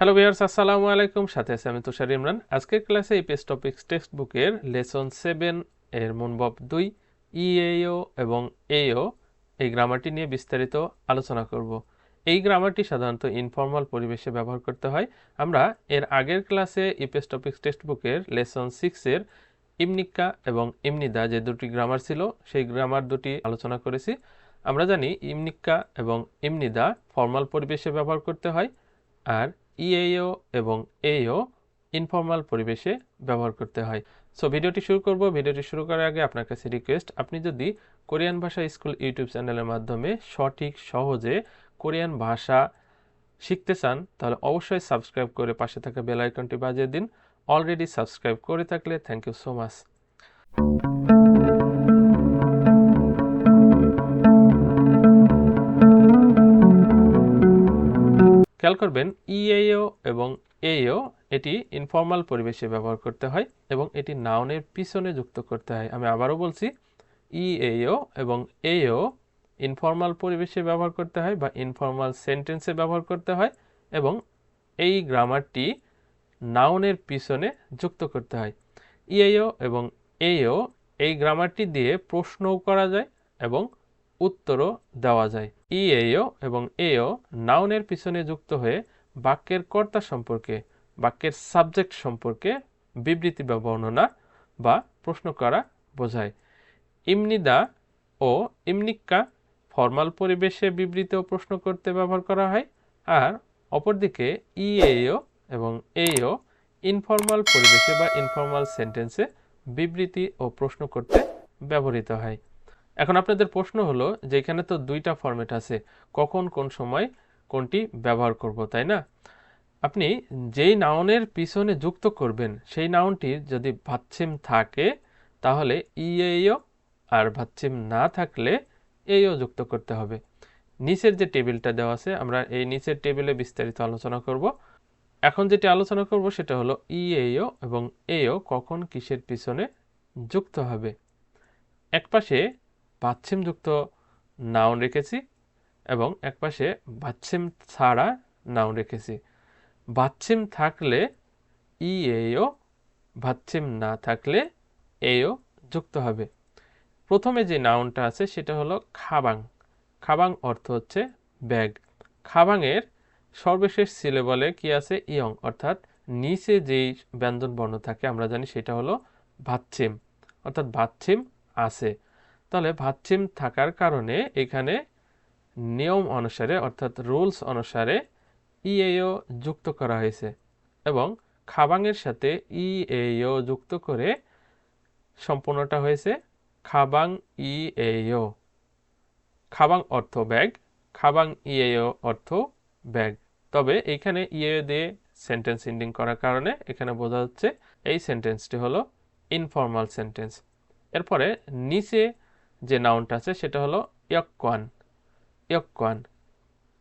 Hello viewers, আসসালামু আলাইকুম। সাথে আছি আমি তুষার ইমরান। আজকের ক্লাসে ইপিএস টপিক টেক্সটবুকের লেসন 7 এর মূলভাব 2 ইএও এবং এও এই গ্রামারটি নিয়ে বিস্তারিত আলোচনা করব। এই গ্রামারটি সাধারণত ইনফর্মাল পরিবেশে ব্যবহার করতে হয়। আমরা এর আগের ক্লাসে ইপিএস টপিক টেক্সটবুকের লেসন 6 এর ইমনিকা এবং ইমনিদা যে দুটি গ্রামার ছিল সেই গ্রামার দুটি আলোচনা করেছি। আমরা জানি ইমনিকা এবং ইমনিদা ফর্মাল পরিবেশে ব্যবহার করতে হয়, আর ইএও এবং এও ইনফর্মাল পরিবেশে ব্যবহার করতে হয়। সো ভিডিওটি শুরু করব। ভিডিওটি শুরু করার আগে আপনার কাছে রিকোয়েস্ট, আপনি যদি কোরিয়ান ভাষা স্কুল ইউটিউব চ্যানেলের মাধ্যমে সঠিক সহজে কোরিয়ান ভাষা শিখতে চান তাহলে অবশ্যই সাবস্ক্রাইব করে পাশে থাকা বেল আইকনটি বাজিয়ে দিন। অলরেডি সাবস্ক্রাইব করে থাকলে থ্যাংক ইউ সো মাচ। খেয়াল করবেন, ইএও এবং এও এটি ইনফর্মাল পরিবেশে ব্যবহার করতে হয় এবং এটি নাউনের পিছনে যুক্ত করতে হয়। আমি আবারও বলছি, ইএও এবং এও ইনফর্মাল পরিবেশে ব্যবহার করতে হয় বা ইনফর্মাল সেন্টেন্সে ব্যবহার করতে হয় এবং এই গ্রামারটি নাউনের পিছনে যুক্ত করতে হয়। ইএও এবং এও এই গ্রামারটি দিয়ে প্রশ্নও করা যায় এবং উত্তরও দেওয়া যায়। ইএও এবং এও নাউনের পিছনে যুক্ত হয়ে বাক্যের কর্তা সম্পর্কে, বাক্যের সাবজেক্ট সম্পর্কে বিবৃতি বা বর্ণনা বা প্রশ্ন করা বোঝায়। ইমনিদা ও ইমনিক্কা ফর্মাল পরিবেশে বিবৃতি ও প্রশ্ন করতে ব্যবহার করা হয়, আর অপরদিকে ইএও এবং এও ইনফর্মাল পরিবেশে বা ইনফর্মাল সেন্টেন্সে বিবৃতি ও প্রশ্ন করতে ব্যবহৃত হয়। এখন আপনাদের প্রশ্ন হলো যে এখানে তো দুইটা ফরম্যাট আছে, কখন কোন সময় কোনটি ব্যবহার করব, তাই না? আপনি যেই নাউনের পিছনে যুক্ত করবেন সেই নাউনটির যদি ভাচ্ছিম থাকে তাহলে ইএও, আর ভাচ্ছিম না থাকলে এও যুক্ত করতে হবে। নিচের যে টেবিলটা দেওয়া আছে আমরা এই নিচের টেবিলে বিস্তারিত আলোচনা করব। এখন যেটি আলোচনা করব সেটা হলো ইএও এবং এও কখন কিসের পিছনে যুক্ত হবে। একপাশে ভাচ্ছিমযুক্ত নাউন রেখেছি এবং একপাশে ভাচ্ছিম ছাড়া নাউন রেখেছি। ভাচ্ছিম থাকলে ইএও, ভাচ্ছিম না থাকলে এও যুক্ত হবে। প্রথমে যে নাউনটা আছে সেটা হলো খাবাং। খাবাং অর্থ হচ্ছে ব্যাগ। খাবাংয়ের সর্বশেষ সিলেবলে কি আছে? ইয়ং, অর্থাৎ নিচে যেই ব্যঞ্জন বর্ণ থাকে আমরা জানি সেটা হলো ভাচ্ছিম, অর্থাৎ ভাচ্ছিম আছে। তাহলে ভাচ্ছিম থাকার কারণে এখানে নিয়ম অনুসারে অর্থাৎ রুলস অনুসারে ইএও যুক্ত করা হয়েছে এবং খাবাংয়ের সাথে ইএও যুক্ত করে সম্পূর্ণটা হয়েছে খাবাং ইএও। খাবাং অর্থ ব্যাগ, খাবাং ইএও অর্থ ব্যাগ। তবে এখানে ইএও দিয়ে সেন্টেন্স এন্ডিং করার কারণে এখানে বোঝা যাচ্ছে এই সেন্টেন্সটি হলো ইনফর্মাল সেন্টেন্স। এরপরে নিচে যে নাউনটা আছে সেটা হলো ইয়ক্কান। ইয়ক্কান,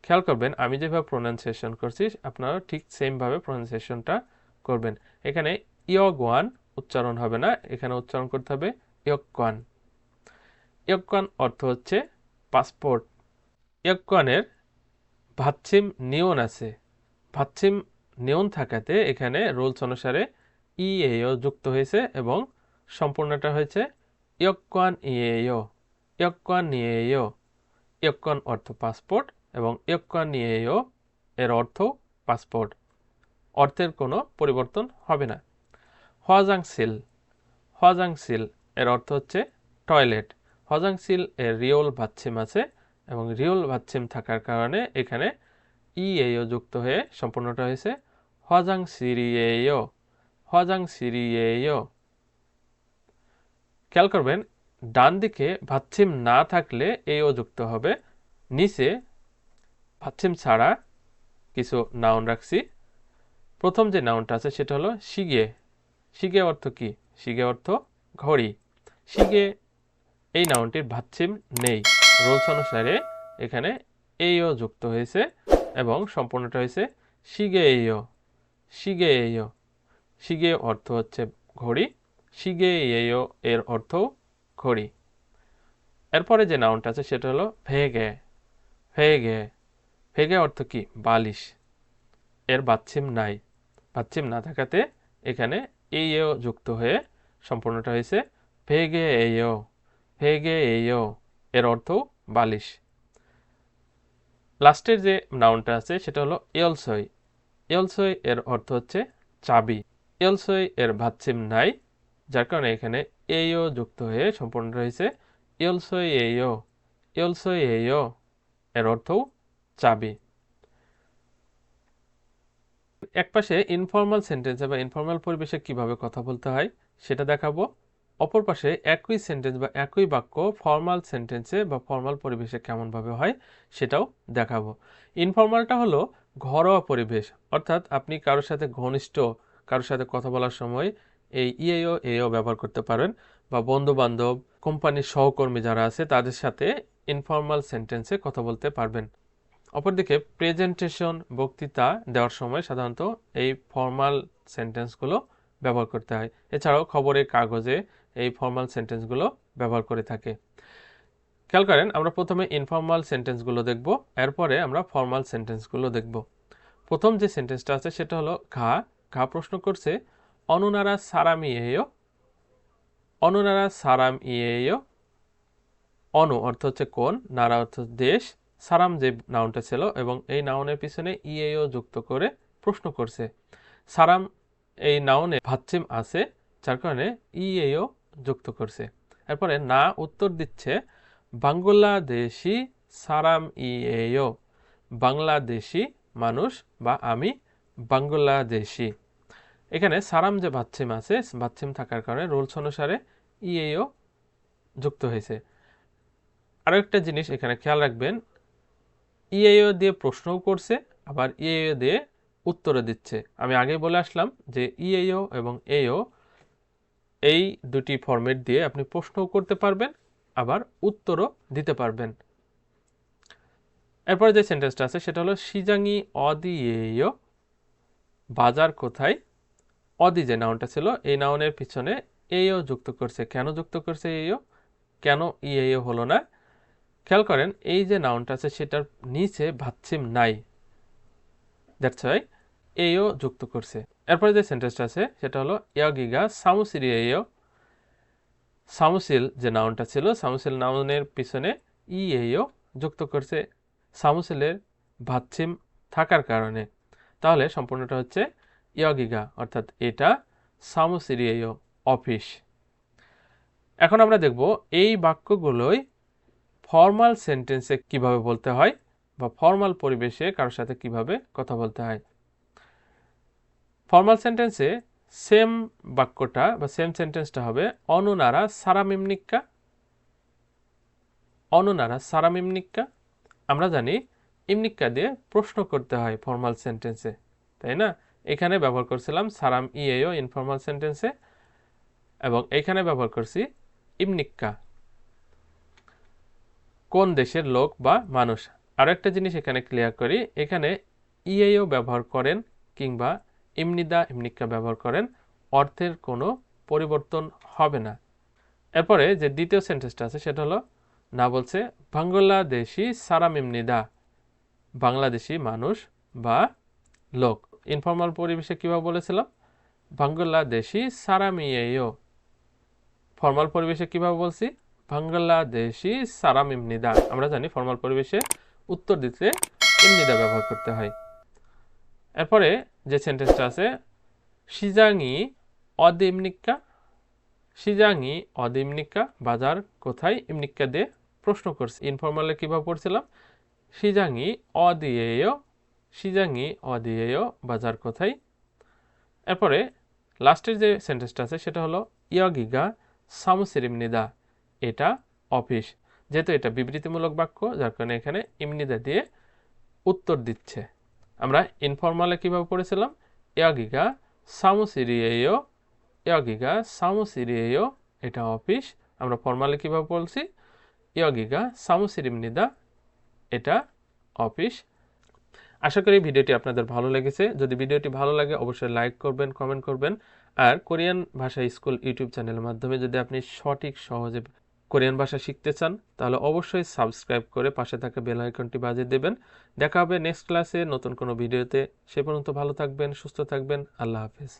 খেয়াল করবেন আমি যেভাবে প্রোনাউন্সিয়েশন করছি আপনারা ঠিক সেমভাবে প্রোনাউন্সিয়েশনটা করবেন। এখানে ইয়গওয়ান উচ্চারণ হবে না, এখানে উচ্চারণ করতে হবে ইয়ক্কান। ইয়ক্কান অর্থ হচ্ছে পাসপোর্ট। ইয়ক্কানের ভাচ্ছিম নিয়ন আছে। ভাচ্ছিম নিয়ন থাকাতে এখানে রুলস অনুসারে ইএও যুক্ত হয়েছে এবং সম্পূর্ণটা হয়েছে ইয়ক্কান ইএও। ইয়ক্কান ইএও, ইয়ক্কান অর্থ পাসপোর্ট এবং ইয়ক্কান ইএও এর অর্থ পাসপোর্ট, অর্থের কোনো পরিবর্তন হবে না। হজাংসিল, হজাংসিল এর অর্থ হচ্ছে টয়লেট। হজাংসিল এর রিওল ভাচ্ছিম আছে এবং রিওল ভাচ্ছিম থাকার কারণে এখানে ইএও যুক্ত হয়ে সম্পূর্ণটা হয়েছে হজাংসিরিয়েও। হজাংসিরিয়েও। খেয়াল করবেন ডান দিকে ভাচ্ছিম না থাকলে এও যুক্ত হবে। নিচে ভাচ্ছিম ছাড়া কিছু নাউন রাখছি। প্রথম যে নাউনটা আছে সেটা হলো শিগে। শিগে অর্থ কি? শিগে অর্থ ঘড়ি। শিগে এই নাউনটির ভাচ্ছিম নেই, রুলস অনুসারে এখানে এইও যুক্ত হয়েছে এবং সম্পূর্ণটা হয়েছে শিগে এইও। শিগে এইও। শিগে অর্থ হচ্ছে ঘড়ি, শিগে এইও এর অর্থ ঘড়ি। এরপরে যে নাউনটা আছে সেটা হলো ভেগে। ভেগে, ভেগে অর্থ কি? বালিশ। এর বাচ্ছিম নাই, বাচ্ছিম না থাকাতে এখানে এইও যুক্ত হয়ে সম্পূর্ণটা হয়েছে ভেগে এইও, ভেগে এইও, এর অর্থ বালিশ। লাস্টের যে নাউনটা আছে সেটা হলো এলসই, এলসই এর অর্থ হচ্ছে চাবি। এলসই এর বাচ্ছিম নাই, যার কারণে এখানে এইও যুক্ত হয়ে সম্পূর্ণটা হয়েছে এলসই এইও, এলসই এইও, এর অর্থ চাবি। একপাশে ইনফর্মাল সেন্টেন্সে বা ইনফর্মাল পরিবেশে কিভাবে কথা বলতে হয় সেটা দেখাবো, অপর পাশে একই সেন্টেন্স বা একই বাক্য ফর্মাল সেন্টেন্সে বা ফর্মাল পরিবেশে কেমনভাবে হয় সেটাও দেখাবো। ইনফর্মালটা হলো ঘরোয়া পরিবেশ, অর্থাৎ আপনি কারোর সাথে ঘনিষ্ঠ কারোর সাথে কথা বলার সময় এই ইএও এও ব্যবহার করতে পারেন, বা বন্ধু বান্ধব কোম্পানির সহকর্মী যারা আছে তাদের সাথে ইনফর্মাল সেন্টেন্সে কথা বলতে পারবেন। অপরদিকে প্রেজেন্টেশন বক্তৃতা দেওয়ার সময় সাধারণত এই ফর্মাল সেন্টেন্সগুলো ব্যবহার করতে হয়। এছাড়াও খবরের কাগজে এই ফর্মাল সেন্টেন্সগুলো ব্যবহার করে থাকে। খেয়াল করেন, আমরা প্রথমে ইনফর্মাল সেন্টেন্সগুলো দেখব, এরপরে আমরা ফর্মাল সেন্টেন্সগুলো দেখব। প্রথম যে সেন্টেন্সটা আছে সেটা হলো ঘা। ঘা প্রশ্ন করছে অনুনারা সারাম ইয়েও, অনুনারা সারাম ইয়েও। অনু অর্থ হচ্ছে কোন, নারা অর্থ দেশ, সারাম যে নাউনটা ছিল এবং এই নাউনের পিছনে ইএও যুক্ত করে প্রশ্ন করছে। সারাম এই নাউনে ভাচ্ছিম আছে, যার কারণে ইএও যুক্ত করছে। এরপরে না উত্তর দিচ্ছে বাংলাদেশি সারাম ইএও, বাংলাদেশি মানুষ বা আমি বাংলাদেশি। এখানে সারাম যে ভাচ্ছিম আছে, ভাচ্ছিম থাকার কারণে রুলস অনুসারে ইএও যুক্ত হয়েছে। আরও একটা জিনিস এখানে খেয়াল রাখবেন, ইএও দিয়ে প্রশ্নও করছে, আবার ইএও দিয়ে উত্তরও দিচ্ছে। আমি আগেই বলে আসলাম যে ইএও এবং এও এই দুটি ফরম্যাট দিয়ে আপনি প্রশ্নও করতে পারবেন, আবার উত্তরও দিতে পারবেন। এরপরে যে সেন্টেন্সটা আছে সেটা হলো সিজাঙি অদি ইএও, বাজার কোথায়। অদি যে নাউনটা ছিল এই নাউনের পিছনে এও যুক্ত করছে। কেন যুক্ত করছে এও, কেন ইএও হলো না? খেয়াল করেন, এই যে নাউনটা আছে সেটার নিচে ভাচ্ছিম নাই, দ্যাটস ওয়াই এও যুক্ত করছে। এরপরে যে সেন্টেন্সটা আছে সেটা হলো ইয়াগিগা সামুসিরি এও। সামুসিল যে নাউনটা ছিল, সামুসিল নাউনের পিছনে ইএও যুক্ত করছে সামুসিলের ভাচ্ছিম থাকার কারণে। তাহলে সম্পূর্ণটা হচ্ছে ইয়াগিগা, অর্থাৎ এটা সামুসিরি এও, অফিস। এখন আমরা দেখব এই বাক্যগুলোই ফর্মাল সেন্টেন্সে কিভাবে বলতে হয় বা ফর্মাল পরিবেশে কারোর সাথে কিভাবে কথা বলতে হয়। ফর্মাল সেন্টেন্সে সেম বাক্যটা বা সেম সেন্টেন্সটা হবে অনুনারা সারামিমনিক্কা, অনুনারা সারামিমনিক্কা। আমরা জানি ইমনিক্কা দিয়ে প্রশ্ন করতে হয় ফর্মাল সেন্টেন্সে, তাই না? এখানে ব্যবহার করছিলাম সারাম ইএও ইনফর্মাল সেন্টেন্সে, এবং এখানে ব্যবহার করছি ইমনিক্কা, কোন দেশের লোক বা মানুষ। আরও একটা জিনিস এখানে ক্লিয়ার করি, এখানে ইএও ব্যবহার করেন কিংবা ইমনিদা ইমনিক্কা ব্যবহার করেন, অর্থের কোনো পরিবর্তন হবে না। এরপরে যে দ্বিতীয় সেন্টেন্সটা আছে সেটা হলো না বলছে বাংলাদেশি সারাম ইমনিদা, বাংলাদেশি মানুষ বা লোক। ইনফর্মাল পরিবেশে কিভাবে বলেছিলাম বাংলাদেশি সারাম ইয়েও, ফর্মাল পরিবেশে কিভাবে বলছি বাংলাদেশি সারাম ইমনিদা। আমরা জানি ফর্মাল পরিবেশে উত্তর দিতে ইমনিদা ব্যবহার করতে হয়। এরপরে যে সেন্টেন্সটা আছে সিজাঙি অদিমনিক্কা, সিজাঙি অদিমনিক্কা, বাজার কোথায়, ইমনিক্কা দিয়ে প্রশ্ন করছি। ইনফর্মালে কিভাবে পড়ছিলাম সিজাঙি অদিয়েও, সিজাঙি অদিয়েও, বাজার কোথায়। এরপরে লাস্টের যে সেন্টেন্সটা আছে সেটা হলো ইয়াগিগা সামুসির ইমনিদা, এটা অফিস। যেহেতু এটা বিবৃতিমূলক বাক্য, যার কারণে এখানে ইমনিদা দিয়ে উত্তর দিচ্ছে। আমরা ইনফর্মালে কিভাবে পড়েছিলাম ইয়াগিগা সামুসিরিয়েও, ইয়াগিগা সামুসিরিয়েও, এটা অফিস। আমরা ফর্মালে কিভাবে বলছি ইয়াগিগা সামুসির ইমনিদা, এটা অফিস। আশা করি ভিডিওটি আপনাদের ভালো লেগেছে। যদি ভিডিওটি ভালো লাগে অবশ্যই লাইক করবেন, কমেন্ট করবেন। আর কোরিয়ান ভাষা স্কুল ইউটিউব চ্যানেলের মাধ্যমে যদি আপনি সঠিক সহজে কোরিয়ান ভাষা শিখতে চান তাহলে অবশ্যই সাবস্ক্রাইব করে পাশে থাকা বেল আইকনটি বাজিয়ে দেবেন। দেখা হবে নেক্সট ক্লাসে নতুন কোনো ভিডিওতে। সে পর্যন্ত ভালো থাকবেন, সুস্থ থাকবেন। আল্লাহ হাফেজ।